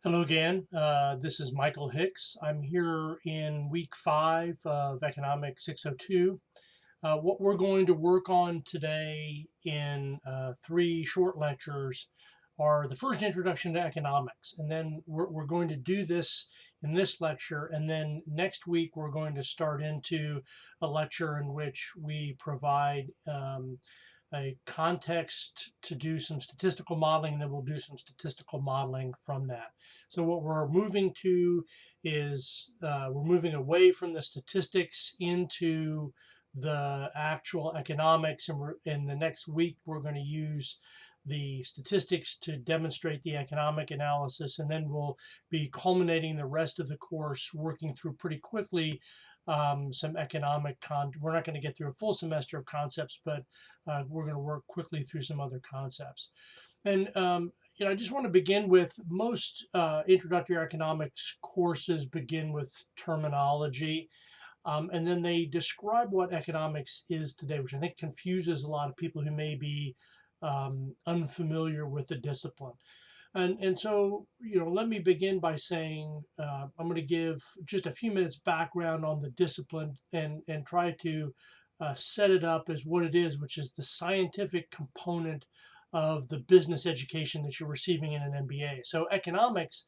Hello again. This is Michael Hicks. I'm here in week 5 of Economic 602. What we're going to work on today in 3 short lectures are the first introduction to economics. And then we're going to do this in this lecture. And then next week, we're going to start into a lecture in which we provide a context to do some statistical modeling, and then we'll do some statistical modeling from that. So what we're moving to is we're moving away from the statistics into the actual economics, and in the next week we're going to use the statistics to demonstrate the economic analysis, and then we'll be culminating the rest of the course working through pretty quickly some we're not going to get through a full semester of concepts, but we're going to work quickly through some other concepts. And I just want to begin with most introductory economics courses begin with terminology. And then they describe what economics is today, which I think confuses a lot of people who may be unfamiliar with the discipline. And so, let me begin by saying I'm going to give just a few minutes background on the discipline and try to set it up as what it is, which is the scientific component of the business education that you're receiving in an MBA. So economics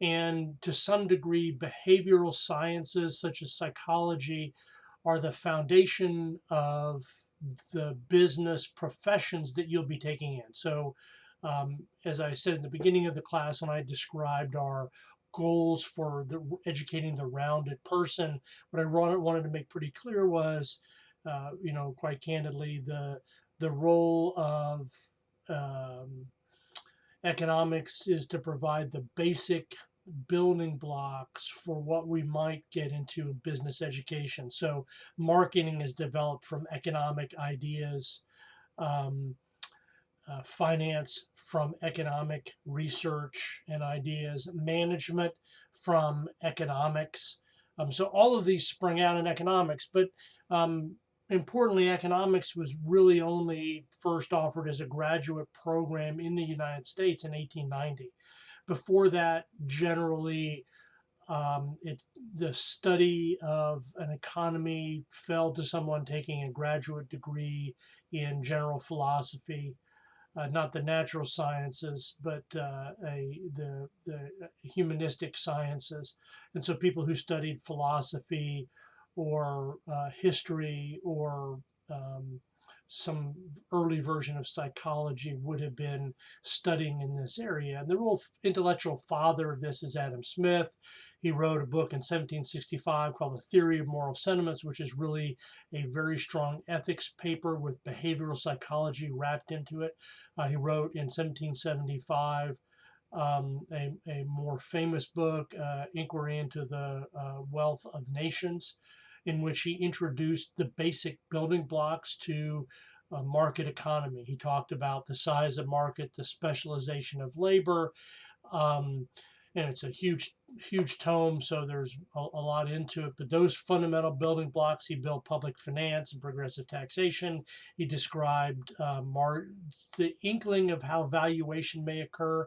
and to some degree behavioral sciences such as psychology are the foundation of the business professions that you'll be taking in. So as I said in the beginning of the class, when I described our goals for educating the rounded person, what I wanted to make pretty clear was, quite candidly, the role of um, economics is to provide the basic building blocks for what we might get into in business education. So marketing is developed from economic ideas. Um, Finance from economic research and ideas, management from economics. So all of these spring out in economics, but importantly, economics was really only first offered as a graduate program in the United States in 1890. Before that, generally, the study of an economy fell to someone taking a graduate degree in general philosophy, not the natural sciences, but the humanistic sciences. And so people who studied philosophy or history or some early version of psychology would have been studying in this area. And the real intellectual father of this is Adam Smith. He wrote a book in 1765 called The Theory of Moral Sentiments, which is really a very strong ethics paper with behavioral psychology wrapped into it. He wrote in 1775 a more famous book, Inquiry into the Wealth of Nations, in which he introduced the basic building blocks to a market economy. He talked about the size of market, the specialization of labor, um, and it's a huge tome, so there's a lot into it. But those fundamental building blocks, he built public finance and progressive taxation. He described the inkling of how valuation may occur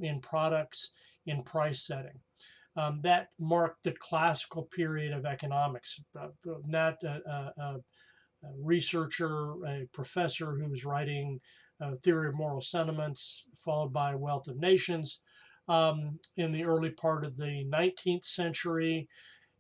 in products in price setting. That marked the classical period of economics. Not a researcher, a professor who was writing Theory of Moral Sentiments, followed by Wealth of Nations. In the early part of the 19th century,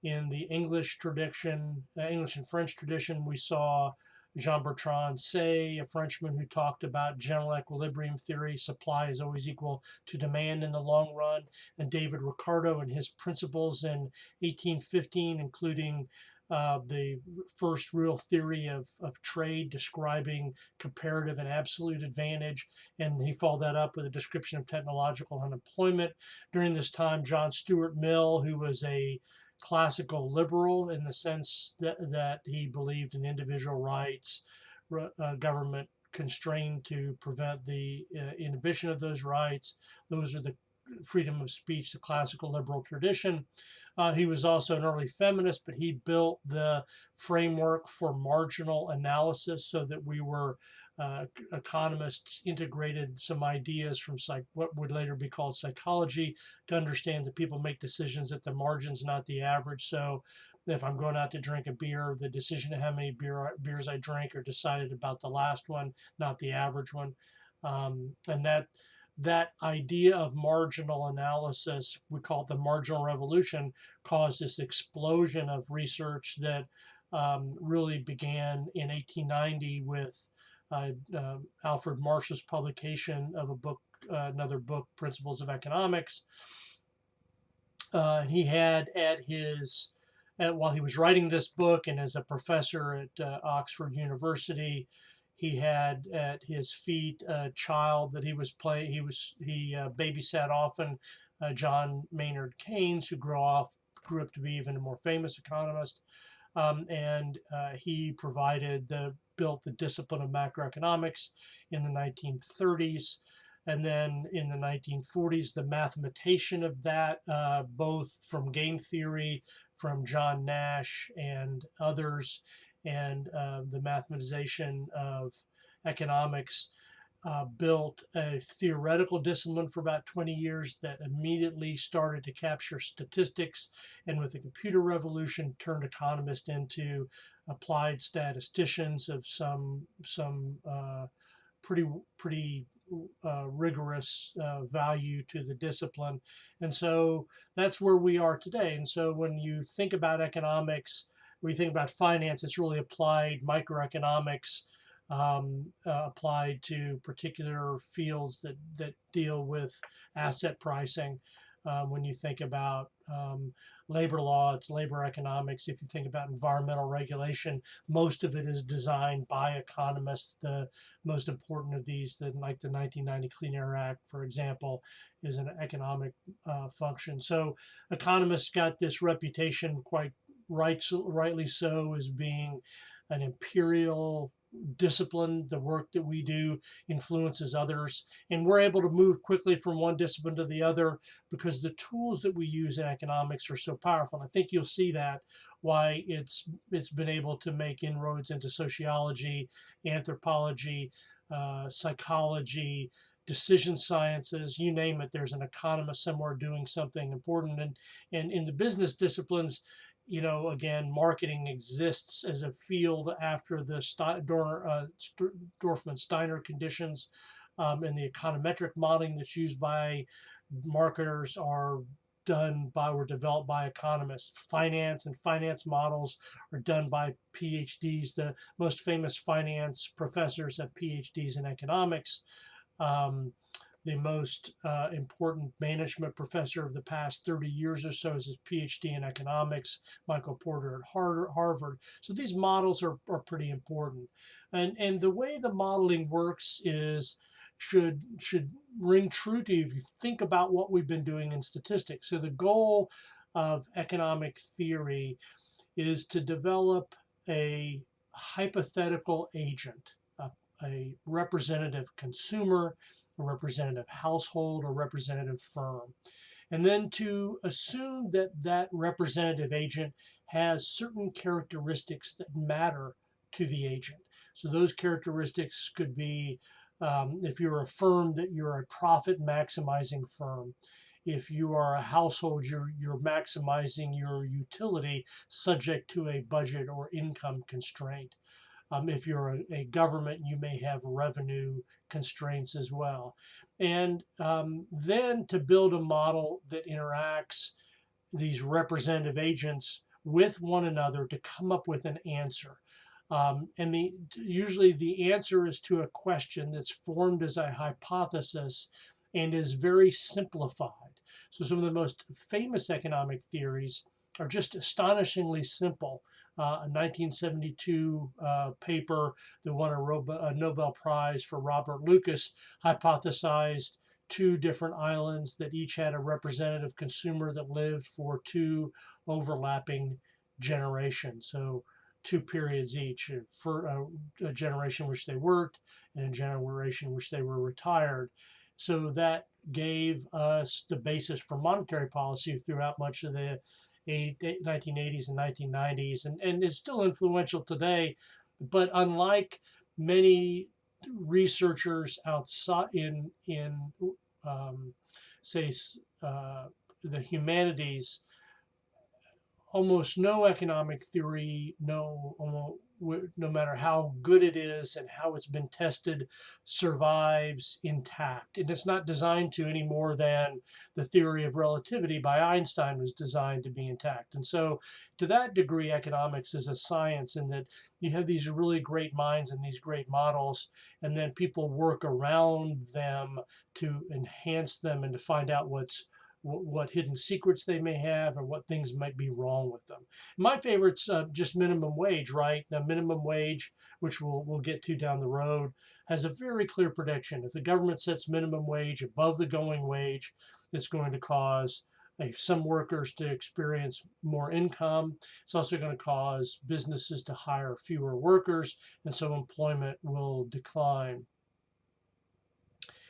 in the English tradition, English and French tradition, we saw Jean-Bertrand Say, a Frenchman who talked about general equilibrium theory, supply is always equal to demand in the long run, and David Ricardo and his principles in 1815, including the first real theory of trade describing comparative and absolute advantage. And he followed that up with a description of technological unemployment. During this time, John Stuart Mill, who was a classical liberal in the sense that he believed in individual rights, government constrained to prevent the inhibition of those rights. Those are the freedom of speech, the classical liberal tradition. He was also an early feminist, but he built the framework for marginal analysis so that we were economists integrated some ideas from what would later be called psychology to understand that people make decisions at the margins, not the average. So if I'm going out to drink a beer, the decision of how many beers I drink are decided about the last one, not the average one. And that idea of marginal analysis, we call it the marginal revolution, caused this explosion of research that really began in 1890 with Alfred Marsh's publication of a book, another book, Principles of Economics. He had while he was writing this book and as a professor at Oxford University, he had at his feet a child that he babysat often, John Maynard Keynes, who grew up to be even a more famous economist. And he built the discipline of macroeconomics in the 1930s. And then in the 1940s, the mathematician of that, both from game theory, from John Nash and others, and the mathematization of economics, built a theoretical discipline for about 20 years that immediately started to capture statistics, and with the computer revolution turned economists into applied statisticians of some pretty rigorous value to the discipline. And so that's where we are today. And so when you think about economics, when you think about finance, it's really applied microeconomics, applied to particular fields that deal with asset pricing. When you think about labor law, it's labor economics. If you think about environmental regulation, most of it is designed by economists. The most important of these, like the 1990 Clean Air Act, for example, is an economic function. So economists got this reputation, quite rightly so, as being an imperial discipline. The work that we do influences others, and we're able to move quickly from one discipline to the other because the tools that we use in economics are so powerful. And I think you'll see that why it's been able to make inroads into sociology, anthropology, psychology, decision sciences, you name it. There's an economist somewhere doing something important. And in the business disciplines, again, marketing exists as a field after the Dorfman-Steiner conditions, and the econometric modeling that's used by marketers were developed by economists. Finance and finance models are done by PhDs. The most famous finance professors have PhDs in economics. The most important management professor of the past 30 years or so is his PhD in economics, Michael Porter at Harvard. So these models are pretty important. And the way the modeling works should ring true to you if you think about what we've been doing in statistics. So the goal of economic theory is to develop a hypothetical agent, a representative consumer, a representative household, or representative firm, and then to assume that that representative agent has certain characteristics that matter to the agent. So those characteristics could be, if you're a firm, that you're a profit maximizing firm. If you are a household, you're maximizing your utility subject to a budget or income constraint. If you're a government, you may have revenue constraints as well. And then to build a model that interacts these representative agents with one another to come up with an answer. And usually the answer is to a question that's formed as a hypothesis and is very simplified. So some of the most famous economic theories are just astonishingly simple. A 1972 paper that won a Nobel Prize for Robert Lucas hypothesized two different islands that each had a representative consumer that lived for two overlapping generations. So 2 periods each, for a generation in which they worked and a generation in which they were retired. So that gave us the basis for monetary policy throughout much of the 1980s and 1990s, and is still influential today. But unlike many researchers outside in um, say uh, the humanities, almost no economic theory, no matter how good it is and how it's been tested, survives intact. And it's not designed to any more than the theory of relativity by Einstein was designed to be intact. And so, to that degree, economics is a science in that you have these really great minds and these great models, and then people work around them to enhance them and to find out what hidden secrets they may have or what things might be wrong with them. My favorite's just minimum wage, right? Now, minimum wage, which we'll get to down the road, has a very clear prediction. If the government sets minimum wage above the going wage, it's going to cause some workers to experience more income. It's also going to cause businesses to hire fewer workers, and so employment will decline.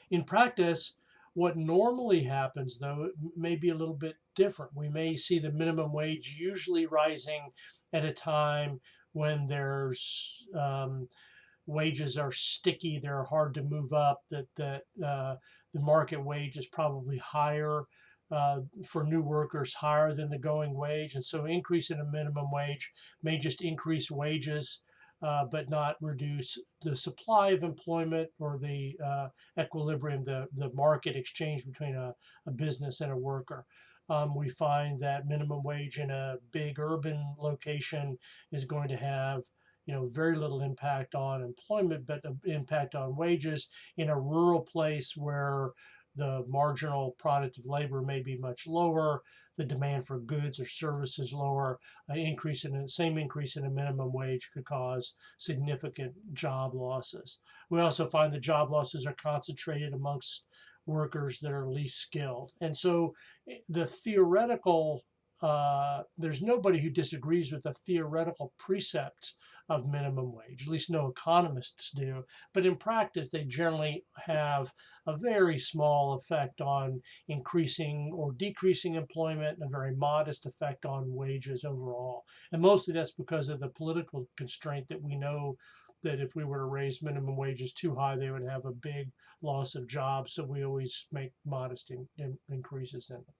In practice, what normally happens, though, may be a little bit different. We may see the minimum wage usually rising at a time when wages are sticky, they're hard to move up, that the market wage is probably higher for new workers, higher than the going wage. And so increase in a minimum wage may just increase wages, but not reduce the supply of employment or the equilibrium, the market exchange between a business and a worker. We find that minimum wage in a big urban location is going to have very little impact on employment, but impact on wages. In a rural place where the marginal product of labor may be much lower, the demand for goods or services lower, same increase in a minimum wage could cause significant job losses. We also find the job losses are concentrated amongst workers that are least skilled. And so the theoretical there's nobody who disagrees with the theoretical precepts of minimum wage, at least no economists do. But in practice, they generally have a very small effect on increasing or decreasing employment and a very modest effect on wages overall. And mostly that's because of the political constraint that we know that if we were to raise minimum wages too high, they would have a big loss of jobs. So we always make modest increases in them.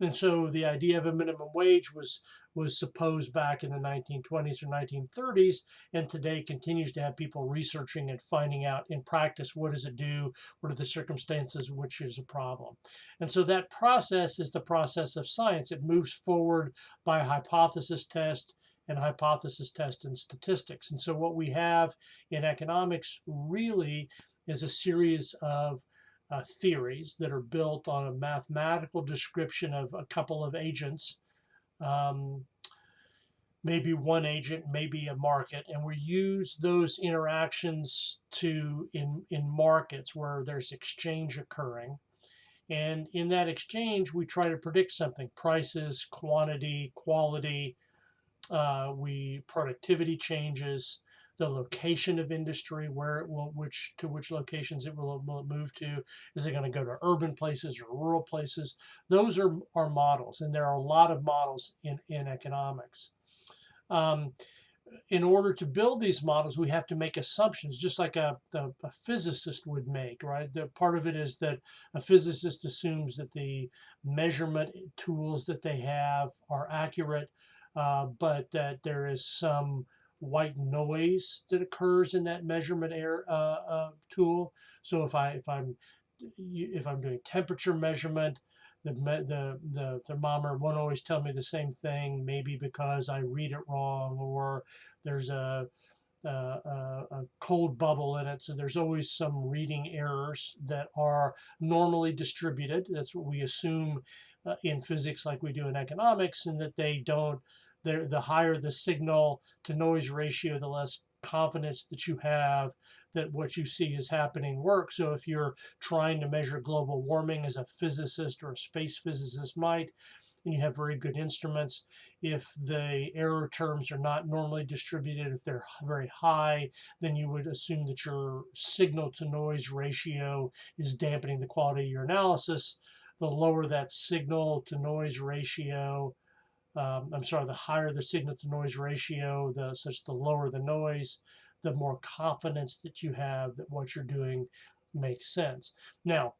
And so the idea of a minimum wage was supposed back in the 1920s or 1930s, and today continues to have people researching and finding out in practice, what does it do? What are the circumstances which is a problem? And so that process is the process of science. It moves forward by hypothesis test and hypothesis test in statistics. And so what we have in economics really is a series of theories that are built on a mathematical description of a couple of agents, um, maybe one agent, maybe a market, and we use those interactions in markets where there's exchange occurring. And in that exchange, we try to predict something: prices, quantity, quality, productivity changes, the location of industry, where it will, which locations it will move to. Is it going to go to urban places or rural places? Those are models, and there are a lot of models in economics. Um, in order to build these models, we have to make assumptions, just like a physicist would make, right? The part of it is that a physicist assumes that the measurement tools that they have are accurate, but that there is some white noise that occurs in that measurement tool. So if I'm doing temperature measurement, the thermometer won't always tell me the same thing, maybe because I read it wrong, or there's a cold bubble in it. So there's always some reading errors that are normally distributed. That's what we assume in physics, like we do in economics, and that they don't. The higher the signal to noise ratio, the less confidence that you have that what you see is happening works. So if you're trying to measure global warming as a physicist or a space physicist might, and you have very good instruments. If the error terms are not normally distributed, if they're very high, then you would assume that your signal to noise ratio is dampening the quality of your analysis. The lower that signal to noise ratio, the higher the signal to noise ratio, the lower the noise, the more confidence that you have that what you're doing makes sense. Now,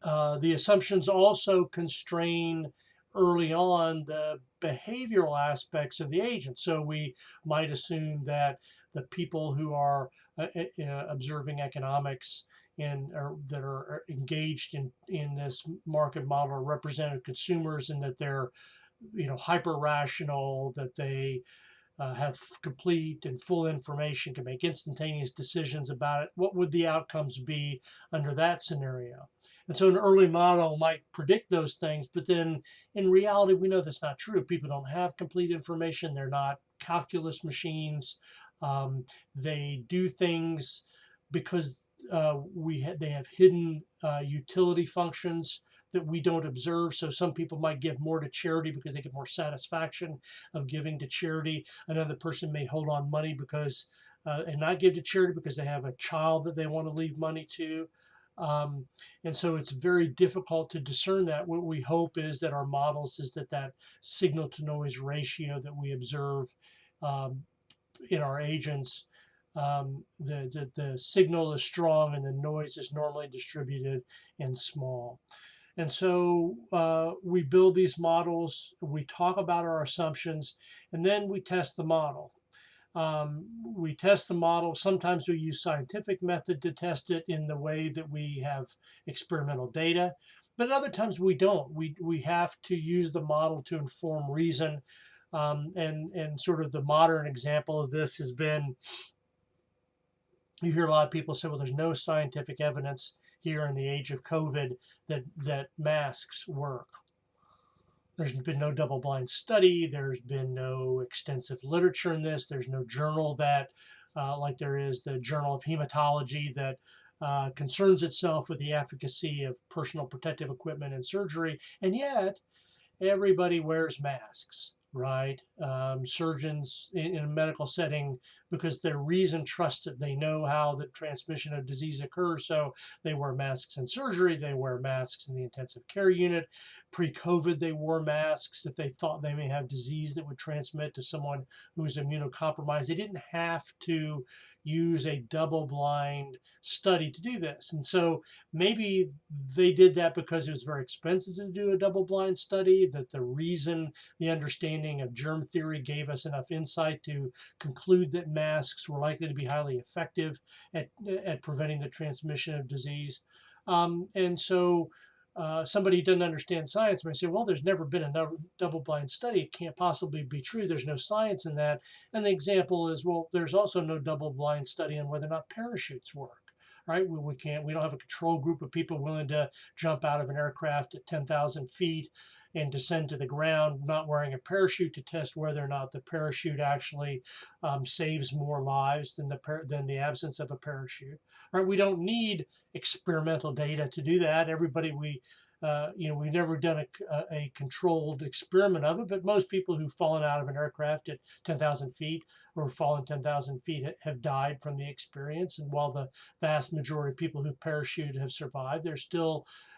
the assumptions also constrain early on the behavioral aspects of the agent. So we might assume that the people who are observing economics or that are engaged in this market model are representative consumers, and that they're hyper rational, that they have complete and full information, can make instantaneous decisions about it. What would the outcomes be under that scenario? And so an early model might predict those things, but then in reality, we know that's not true. People don't have complete information. They're not calculus machines. They do things because they have hidden utility functions that we don't observe. So some people might give more to charity because they get more satisfaction of giving to charity. Another person may hold on money because and not give to charity because they have a child that they want to leave money to. And so it's very difficult to discern that. What we hope is that our models is that signal to noise ratio that we observe in our agents, the signal is strong and the noise is normally distributed and small. And so we build these models, we talk about our assumptions, and then we test the model. We test the model. Sometimes we use scientific method to test it in the way that we have experimental data, but other times we don't. We have to use the model to inform reason. And sort of the modern example of this has been, you hear a lot of people say, well, there's no scientific evidence here in the age of COVID that masks work. There's been no double-blind study. There's been no extensive literature in this. There's no journal that, like there is the Journal of Hematology, that concerns itself with the efficacy of personal protective equipment in surgery. And yet, everybody wears masks, right? Surgeons in a medical setting, because their reason trusted, they know how the transmission of disease occurs, so they wear masks in surgery, they wear masks in the intensive care unit. Pre-COVID, they wore masks if they thought they may have disease that would transmit to someone who's immunocompromised. They didn't have to use a double-blind study to do this. And so maybe they did that because it was very expensive to do a double-blind study, that the understanding of germ theory gave us enough insight to conclude that masks were likely to be highly effective at preventing the transmission of disease. And so somebody who doesn't understand science may say, well, there's never been a double-blind study. It can't possibly be true. There's no science in that. And the example is, well, there's also no double-blind study on whether or not parachutes work. Right? We don't have a control group of people willing to jump out of an aircraft at 10,000 feet and descend to the ground not wearing a parachute to test whether or not the parachute actually saves more lives than the absence of a parachute. Right? We don't need experimental data to do that. We've never done a controlled experiment of it, but most people who've fallen out of an aircraft at 10,000 feet or fallen 10,000 feet have died from the experience. And while the vast majority of people who parachuted have survived,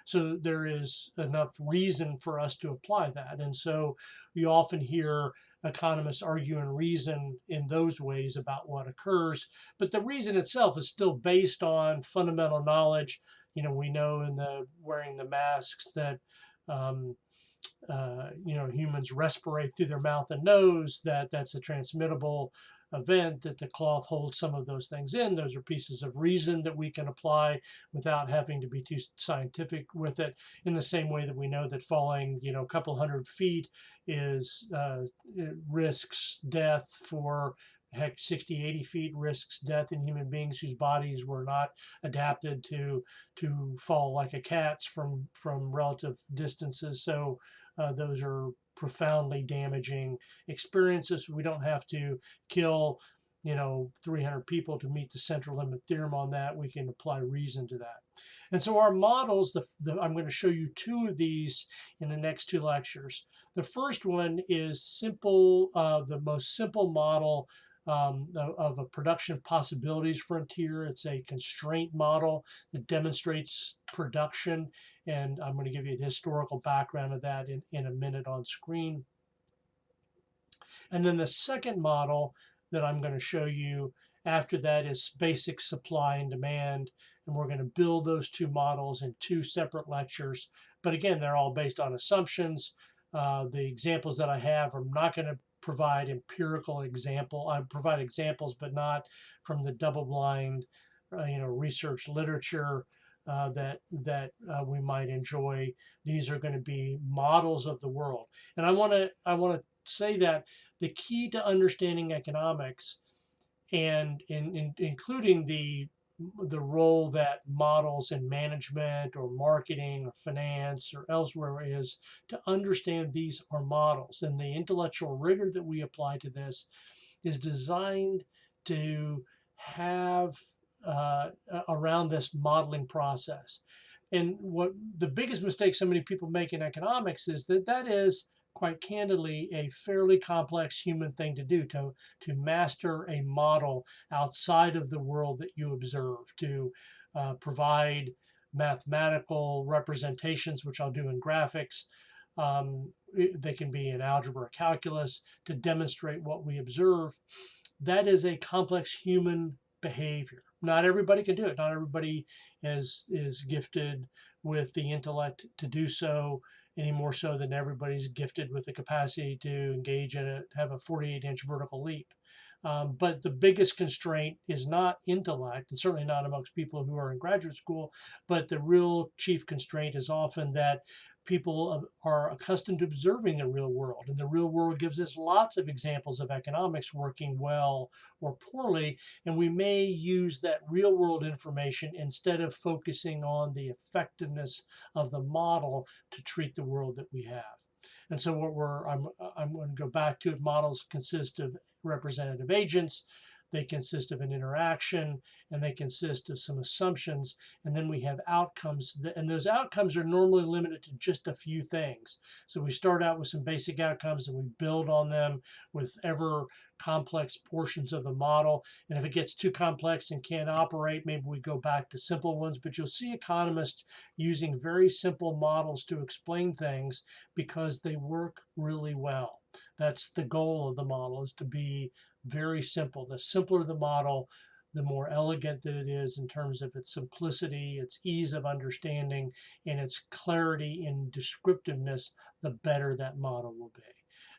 so there is enough reason for us to apply that. And so you often hear economists argue and reason in those ways about what occurs, but the reason itself is still based on fundamental knowledge. We know in the wearing the masks that humans respirate through their mouth and nose, that's a transmittable event, that the cloth holds some of those things in. Those are pieces of reason that we can apply without having to be too scientific with it, in the same way that we know that falling a couple hundred feet risks death for 60, 80 feet, risks death in human beings whose bodies were not adapted to fall like a cat's from relative distances. So those are profoundly damaging experiences. We don't have to kill 300 people to meet the central limit theorem on that. We can apply reason to that. And so our models, I'm going to show you two of these in the next two lectures. The first one is simple, the most simple model of a production possibilities frontier. It's a constraint model that demonstrates production, and I'm going to give you the historical background of that in a minute on screen. And then the second model that I'm going to show you after that is basic supply and demand, and we're going to build those two models in two separate lectures. But again, they're all based on assumptions. The examples that I have are not going to provide empirical example. I provide examples, but not from the double-blind, research literature that we might enjoy. These are going to be models of the world, and I want to say that the key to understanding economics, and including the role that models in management or marketing or finance or elsewhere, is to understand these are models, and the intellectual rigor that we apply to this is designed to have around this modeling process. And what the biggest mistake so many people make in economics is that is quite candidly a fairly complex human thing to do, to master a model outside of the world that you observe, to provide mathematical representations, which I'll do in graphics. They can be in algebra or calculus to demonstrate what we observe. That is a complex human behavior. Not everybody can do it. Not everybody is gifted with the intellect to do so, any more so than everybody's gifted with the capacity to engage in it, have a 48-inch vertical leap. But the biggest constraint is not intellect, and certainly not amongst people who are in graduate school, but the real chief constraint is often that people are accustomed to observing the real world. And the real world gives us lots of examples of economics working well or poorly, and we may use that real world information instead of focusing on the effectiveness of the model to treat the world that we have. And so I'm going to go back to it. Models consist of representative agents. They consist of an interaction, and they consist of some assumptions, and then we have outcomes, and those outcomes are normally limited to just a few things. So we start out with some basic outcomes, and we build on them with ever complex portions of the model. And if it gets too complex and can't operate, maybe we go back to simple ones. But you'll see economists using very simple models to explain things because they work really well. That's the goal of the model, is to be very simple. The simpler the model, the more elegant that it is in terms of its simplicity, its ease of understanding, and its clarity in descriptiveness, the better that model will be.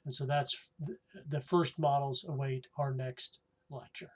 And so that's the first models await our next lecture.